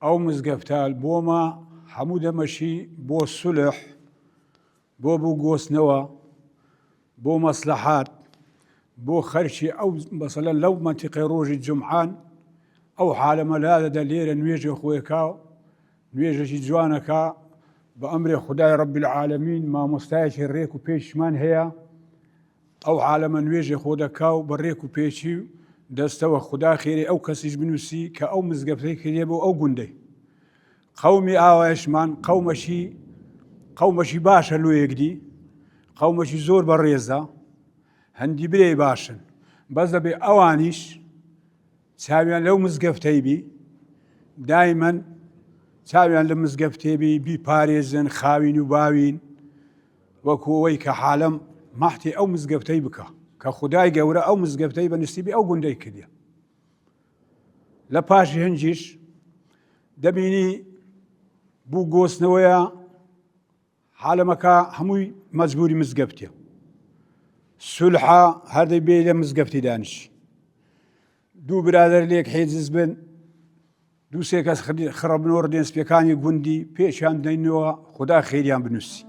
ئەو مزگەفتال بۆمە هەموو دەمەشی بۆ سولح، بۆ بووگۆستنەوە، بۆ مەسلەحات، بۆ خەرشی ئەو مەسەلەن لەو مەنتیقەی ڕۆژی جومعان ئەو حالەمە لا دەدا لێرە نوێژی خۆیەکە، نوێژێکی جوانەکە بە ئەمری خودای رب العالمین، مامۆستایەکی ڕێک و پێشمان هەیە. ئەو عالەمە نوێژی خۆ دەکا و بە ڕێک و پێچی دەستەوە خوددا خێری ئەو کەسیش بنووسی کە ئەو مزگەفتەی کردێ بۆ ئەو گوندەی. قەومی ئاوایشمان قەومەشی باشە لۆ یەکدی، قەومەشی زۆر بەڕێزە، هەندی برێ باشن، بەس دەبێ ئەوانیش چاویان لەو مزگەفتەی بی، دایمەن چاویان لە مزگەفتەی بی، بیپارێزن، خاوین و باوین، وەکو ئەوەی کە حالەم مەحتی ئەو مزگەفتەی بکە کە خودای گەورە ئەو مزگەفتەی بە نسیبی ئەو گوندەی کردێ. لە پاشی هەنجیش دەبینی بوو گۆستنەوەیە حالەمەکە هەمووی مەجبوری مزگەفتیە. سولحە هەردەی بێ لە مزگەفتی دانیش، دوو برادەر لێک حێجز بن، دوو سێ کەس خڕە بنەوە ڕدێنسپیەکانی گوندی پێشیان دەینەوە خوددا خێریان بنووسی.